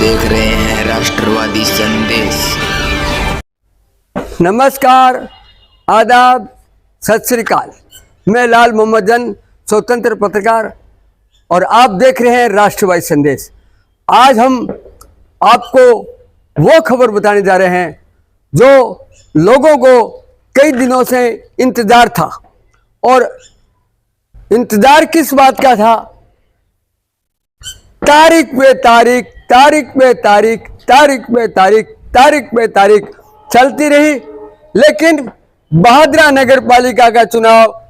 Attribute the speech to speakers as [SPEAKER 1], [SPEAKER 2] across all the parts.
[SPEAKER 1] देख रहे हैं राष्ट्रवादी संदेश।
[SPEAKER 2] नमस्कार, आदाब, सत श्री अकाल। मैं लाल मोहम्मद जन, स्वतंत्र पत्रकार, और आप देख रहे हैं राष्ट्रवादी संदेश। आज हम आपको वो खबर बताने जा रहे हैं जो लोगों को कई दिनों से इंतजार था। और इंतजार किस बात का था? तारीख पे तारीख, तारीख पे तारीख, तारीख पे तारीख, तारीख पे तारीख चलती रही, लेकिन बहादुरा नगर पालिका का चुनाव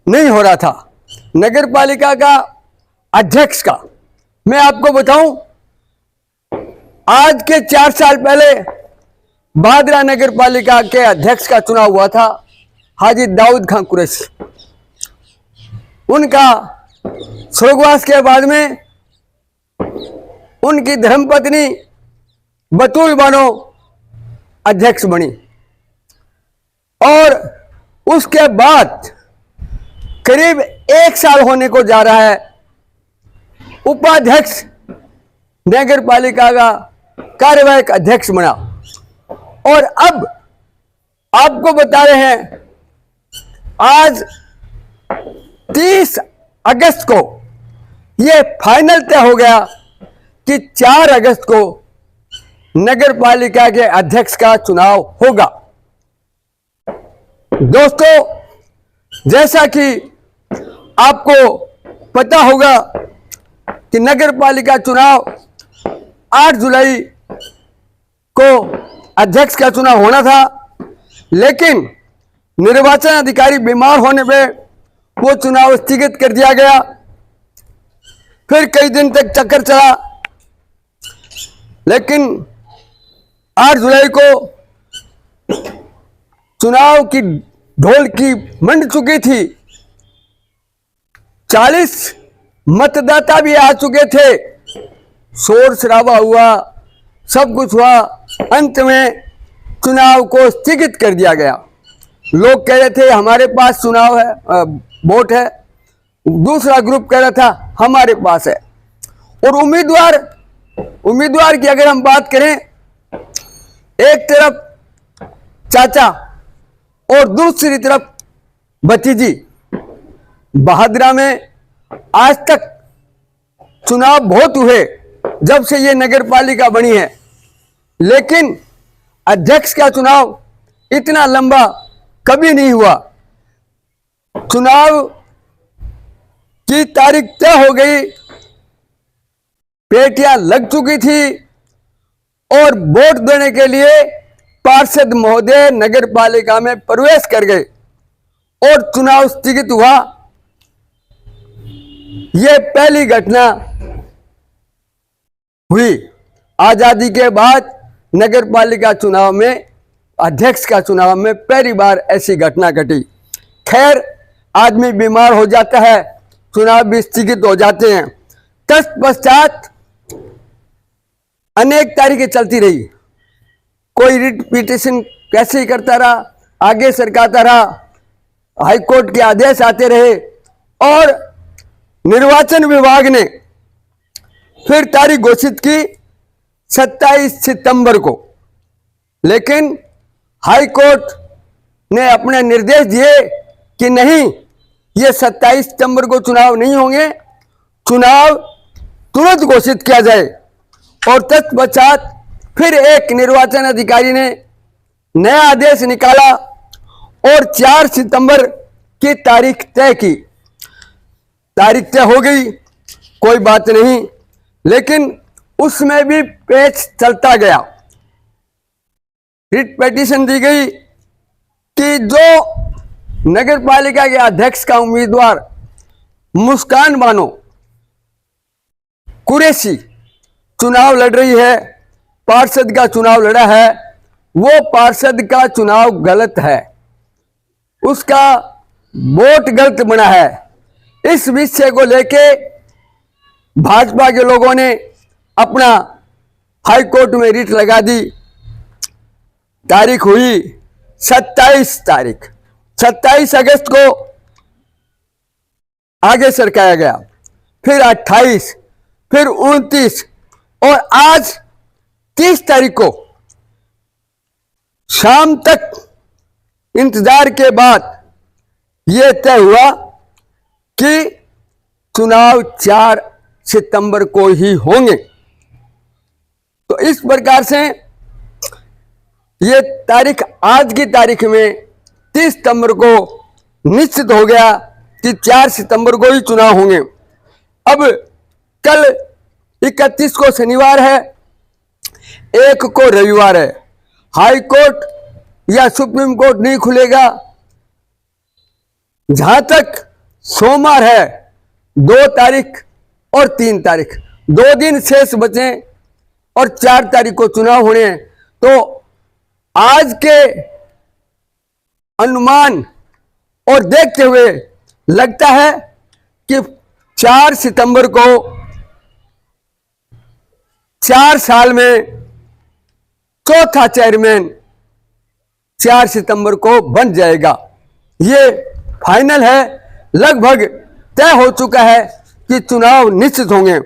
[SPEAKER 2] नहीं हो रहा था। नगर पालिका का अध्यक्ष का मैं आपको बताऊं, आज के 4 साल पहले बहादुरा नगर पालिका के अध्यक्ष का चुनाव हुआ था। हाजी दाऊद खान कुरैशी, उनका स्वर्गवास के बाद में उनकी धर्मपत्नी बतूल बानो अध्यक्ष बनी, और उसके बाद करीब 1 साल होने को जा रहा है। उपाध्यक्ष नगर पालिका का कार्यवाहक अध्यक्ष बना, और अब आपको बता रहे हैं, आज 30 अगस्त को यह फाइनल तय हो गया कि 4 अगस्त को नगर पालिका के अध्यक्ष का चुनाव होगा। दोस्तों, जैसा कि आपको पता होगा कि नगर पालिका चुनाव 8 जुलाई को अध्यक्ष का चुनाव होना था, लेकिन निर्वाचन अधिकारी बीमार होने पे वो चुनाव स्थगित कर दिया गया। फिर कई दिन तक चक्कर चला, लेकिन 8 जुलाई को चुनाव की ढोल की मंड चुकी थी। 40 मतदाता भी आ चुके थे। शोर शराबा हुआ, सब कुछ हुआ। अंत में चुनाव को स्थगित कर दिया गया। लोग कह रहे थे हमारे पास चुनाव है, वोट है। दूसरा ग्रुप कह रहा था हमारे पास है। और उम्मीदवार की अगर हम बात करें, एक तरफ चाचा और दूसरी तरफ भतीजी। बहादुरा में आज तक चुनाव बहुत हुए जब से ये नगर पालिका बनी है, लेकिन अध्यक्ष का चुनाव इतना लंबा कभी नहीं हुआ। चुनाव की तारीख तय हो गई, पेटियां लग चुकी थी, और वोट देने के लिए पार्षद महोदय नगर पालिका में प्रवेश कर गए और चुनाव स्थगित हुआ। यह पहली घटना हुई आजादी के बाद। नगर पालिका चुनाव में, अध्यक्ष का चुनाव में पहली बार ऐसी घटना घटी। खैर, आदमी बीमार हो जाता है, चुनाव भी स्थगित हो जाते हैं। तत्पश्चात अनेक तारीखें चलती रही। कोई रिट पिटीशन कैसे ही करता रहा, आगे सरकाता रहा, हाईकोर्ट के आदेश आते रहे, और निर्वाचन विभाग ने फिर तारीख घोषित की 27 सितंबर को। लेकिन हाईकोर्ट ने अपने निर्देश दिए कि नहीं, ये 27 सितंबर को चुनाव नहीं होंगे, चुनाव तुरंत घोषित किया जाए। और तत्पश्चात फिर एक निर्वाचन अधिकारी ने नया आदेश निकाला और 4 सितंबर की तारीख तय की। तारीख तय हो गई, कोई बात नहीं, लेकिन उसमें भी पेच चलता गया। रिट पिटीशन दी गई कि जो नगर पालिका के अध्यक्ष का उम्मीदवार मुस्कान बानो कुरैशी चुनाव लड़ रही है, पार्षद का चुनाव लड़ा है, वो पार्षद का चुनाव गलत है, उसका वोट गलत बना है। इस विषय को लेके भाजपा के लोगों ने अपना हाईकोर्ट में रिट लगा दी। तारीख हुई 27 अगस्त को आगे सरकाया गया, फिर 28, फिर 29, और आज 30 तारीख को शाम तक इंतजार के बाद यह तय हुआ कि चुनाव 4 सितंबर को ही होंगे। तो इस प्रकार से ये तारीख आज की तारीख में 30 सितंबर को निश्चित हो गया कि 4 सितंबर को ही चुनाव होंगे। अब कल 31 को शनिवार है, 1 को रविवार है। हाई कोर्ट या सुप्रीम कोर्ट नहीं खुलेगा। जहां तक सोमवार है 2 तारीख और 3 तारीख, 2 दिन शेष बचे और 4 तारीख को चुनाव होने हैं। तो आज के अनुमान और देखते हुए लगता है कि 4 सितंबर को 4 साल में चौथा चेयरमैन 4 सितंबर को बन जाएगा। ये फाइनल है, लगभग तय हो चुका है कि चुनाव निश्चित होंगे।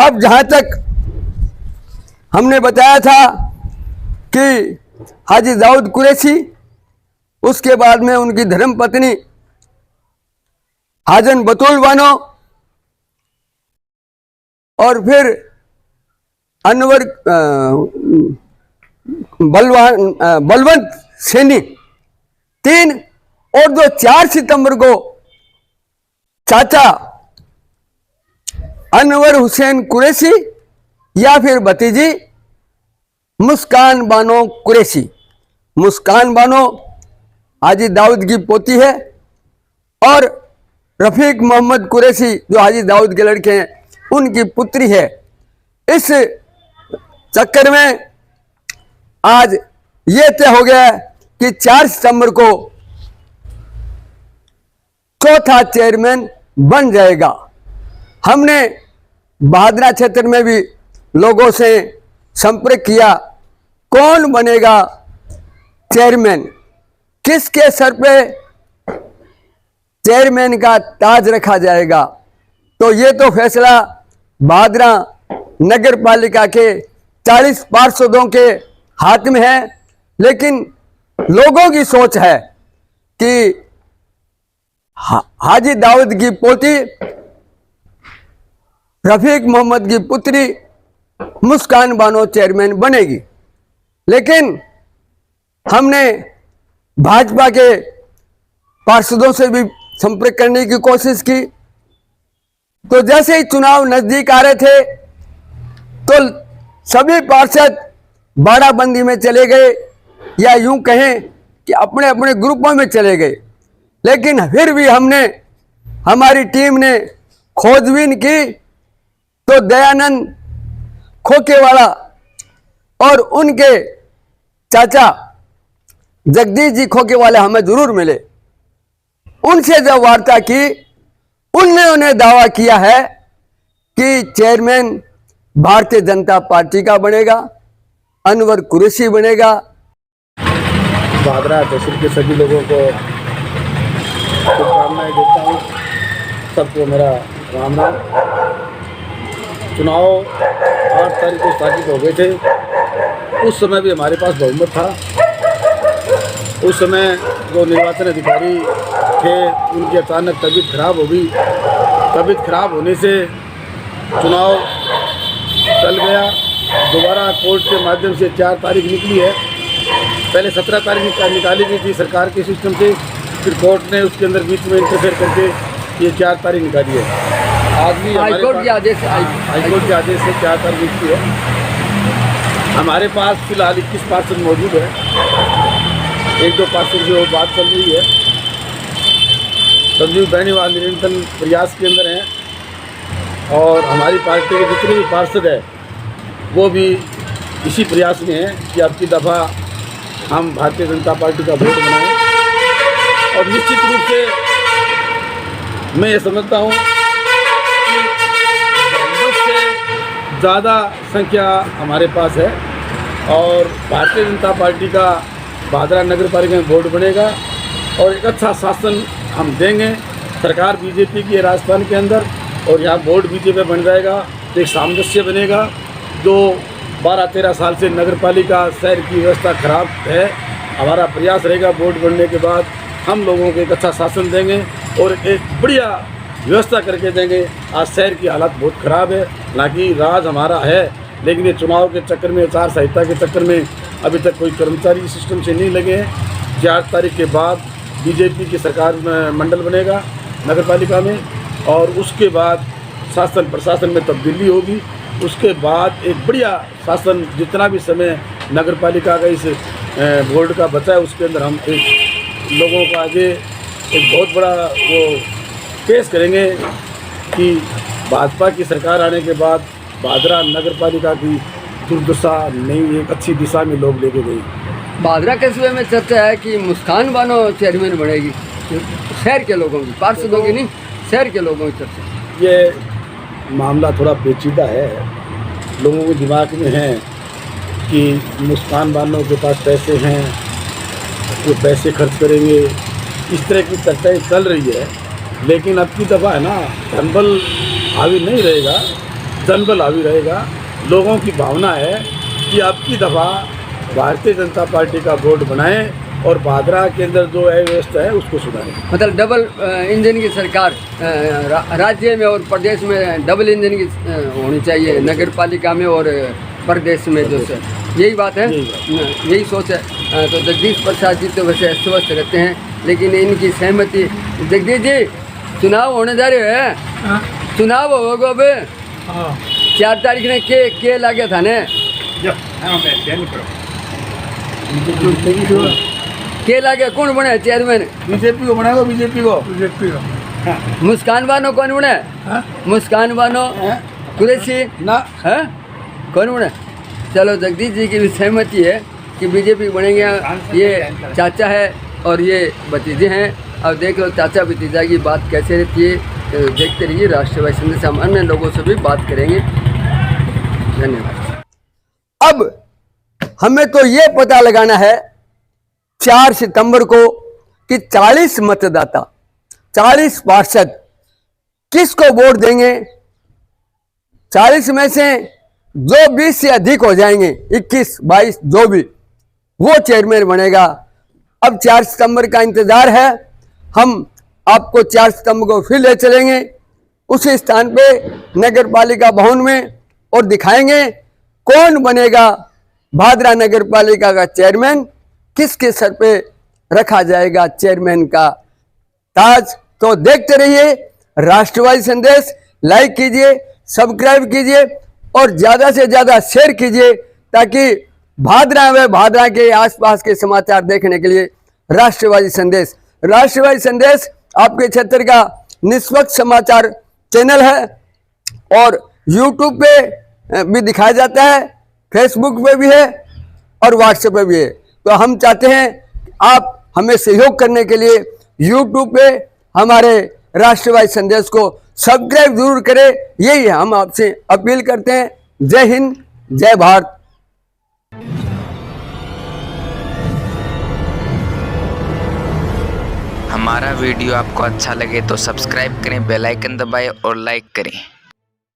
[SPEAKER 2] अब जहां तक हमने बताया था कि हाजी दाऊद कुरैशी, उसके बाद में उनकी धर्मपत्नी हाजन बतूल बानो और फिर अनवर बलवंत सैनी 3 और जो 4 सितंबर को चाचा अनवर हुसैन कुरैशी या फिर भतीजी मुस्कान बानो कुरैशी। मुस्कान बानो हाजी दाऊद की पोती है और रफीक मोहम्मद कुरैशी जो हाजी दाऊद के लड़के हैं उनकी पुत्री है। इस चक्कर में आज ये तय हो गया कि 4 सितंबर को चौथा चेयरमैन बन जाएगा। हमने बहादरा क्षेत्र में भी लोगों से संपर्क किया, कौन बनेगा चेयरमैन, किसके सर पे चेयरमैन का ताज रखा जाएगा। तो ये तो फैसला बहादरा नगर पालिका के 40 पार्षदों के हाथ में है, लेकिन लोगों की सोच है कि हाजी दाऊद की पोती रफीक मोहम्मद की पुत्री मुस्कान बानो चेयरमैन बनेगी। लेकिन हमने भाजपा के पार्षदों से भी संपर्क करने की कोशिश की, तो जैसे ही चुनाव नजदीक आ रहे थे तो सभी पार्षद बाड़ाबंदी में चले गए या यूं कहें कि अपने अपने ग्रुपों में चले गए। लेकिन फिर भी हमारी टीम ने खोजबीन की तो दयानंद खोकेवाला और उनके चाचा जगदीश जी खोकेवाला हमें जरूर मिले। उनसे जब वार्ता की, उन्होंने दावा किया है कि चेयरमैन भारतीय जनता पार्टी का बनेगा, अनवर कुरैशी बनेगा।
[SPEAKER 3] बहादरा तहसील के सभी लोगों को शुभकामनाएं देता हूँ। सबको मेरा राम राम। चुनाव 8 तारीख को स्थापित हो गए थे। उस समय भी हमारे पास बहुमत था। उस समय जो निर्वाचन अधिकारी थे उनकी अचानक तबीयत खराब हो गई। तबीयत खराब होने से चुनाव टल गया। दोबारा कोर्ट के माध्यम से 4 तारीख निकली है। पहले 17 तारीख निकाली गई थी सरकार के सिस्टम से, फिर कोर्ट ने उसके अंदर बीच में इंटरफेयर करके ये 4 तारीख निकाली है। आज भी हाईकोर्ट के आदेश से 4 तारीख निकली है। हमारे पास फिलहाल 21 पार्षद मौजूद है। 1-2 पार्षद जो बात चल रही है, संजीव बेनीवाल निरंतर प्रयास के अंदर हैं और हमारी पार्टी के जितने भी पार्षद हैं वो भी इसी प्रयास में हैं कि अब की दफ़ा हम भारतीय जनता पार्टी का वोट बनाएं। और निश्चित रूप से मैं ये समझता हूँ कि बहुमत से ज़्यादा संख्या हमारे पास है और भारतीय जनता पार्टी का बहादरा नगर पालिका में वोट बनेगा और एक अच्छा शासन हम देंगे। सरकार बीजेपी की है राजस्थान के अंदर और यहाँ वोट बीजेपी बन जाएगा तो एक सामंजस्य बनेगा जो 12-13 साल से नगर पालिका शहर की व्यवस्था खराब है, हमारा प्रयास रहेगा वोट बनने के बाद हम लोगों को एक अच्छा शासन देंगे और एक बढ़िया व्यवस्था करके देंगे। आज शहर की हालत बहुत ख़राब है, हालांकि राज हमारा है, लेकिन ये चुनाव के चक्कर में, आचार संहिता के चक्कर में अभी तक कोई कर्मचारी सिस्टम से नहीं लगे हैं। 4 तारीख के बाद बीजेपी की सरकार में मंडल बनेगा नगर पालिका में और उसके बाद शासन प्रशासन में तब्दीली होगी। उसके बाद एक बढ़िया शासन, जितना भी समय नगर पालिका का इस बोर्ड का बचा है उसके अंदर हम एक लोगों का आगे एक बहुत बड़ा वो पेश करेंगे कि भाजपा की सरकार आने के बाद भादरा नगर पालिका की दुर्दशा नई एक अच्छी दिशा में लोग लेके गई।
[SPEAKER 2] भादरा कस्बे में चर्चा है कि मुस्कान बानो चेयरमैन बनेगी, शहर के लोगों की, पार्षदों की नहीं, शहर के लोगों की चर्चा।
[SPEAKER 3] ये मामला थोड़ा पेचीदा है, लोगों के दिमाग में है कि मुस्कान बानो के पास पैसे हैं, वो पैसे खर्च करेंगे, इस तरह की चर्चाएं चल रही है। लेकिन अब की दफ़ा है ना, धनबल हावी नहीं रहेगा, जनबल हावी रहेगा। लोगों की भावना है कि अब की दफ़ा भारतीय जनता पार्टी का बोर्ड बनाएं और भादरा के अंदर जो अव्यवस्था है उसको सुधारें। मतलब
[SPEAKER 2] डबल इंजन की सरकार राज्य में और प्रदेश में डबल इंजन की होनी चाहिए, नगर पालिका में और प्रदेश में, जो सर यही बात है, यही सोच है। तो जगदीश प्रसाद जी तो वैसे अस्वस्थ रहते हैं, लेकिन इनकी सहमति। जगदीश जी, चुनाव होने जा रहे हैं, चुनाव होगा अब 4 तारीख ने के लागे था ने के लागे कौन बने चेयरमैन?
[SPEAKER 3] बीजेपी को बनाएगा, बीजेपी को
[SPEAKER 2] मुस्कान बानो कौन बने? मुस्कान बानो कुरैशी
[SPEAKER 3] ना
[SPEAKER 2] है कौन बने? चलो, जगदीश जी की भी सहमति है कि बीजेपी बनेंगे। ये चाचा है और ये भतीजे हैं। अब देख लो चाचा भतीजा की बात कैसे रहती है, तो देखते रहिए राष्ट्रवादी संदेश। हम अन्य लोगों से भी बात करेंगे। धन्यवाद। अब हमें तो ये पता लगाना है 4 सितंबर को कि 40 मतदाता, 40 पार्षद किसको वोट देंगे। 40 में से जो 20 से अधिक हो जाएंगे, 21, 22 जो भी, वो चेयरमैन बनेगा। अब 4 सितंबर का इंतजार है। हम आपको 4 सितंबर को फिर ले चलेंगे उसी स्थान पे नगर पालिका भवन में और दिखाएंगे कौन बनेगा भादरा नगर पालिका का चेयरमैन, किसके सर पे रखा जाएगा चेयरमैन का ताज। तो देखते रहिए राष्ट्रवादी संदेश। लाइक कीजिए, सब्सक्राइब कीजिए और ज़्यादा से ज़्यादा शेयर कीजिए, ताकि भादरा व भादरा के आसपास के समाचार देखने के लिए राष्ट्रवादी संदेश आपके क्षेत्र का निष्पक्ष समाचार चैनल है और यूट्यूब पे भी दिखाया जाता है, फेसबुक पे भी है और व्हाट्सएप पे भी है। तो हम चाहते हैं आप हमें सहयोग करने के लिए यूट्यूब पे हमारे राष्ट्रवादी संदेश को सब्सक्राइब जरूर करें, यही हम आपसे अपील करते हैं। जय हिंद, जय भारत।
[SPEAKER 1] हमारा वीडियो आपको अच्छा लगे तो सब्सक्राइब करें, बेल आइकन दबाएं और लाइक करें।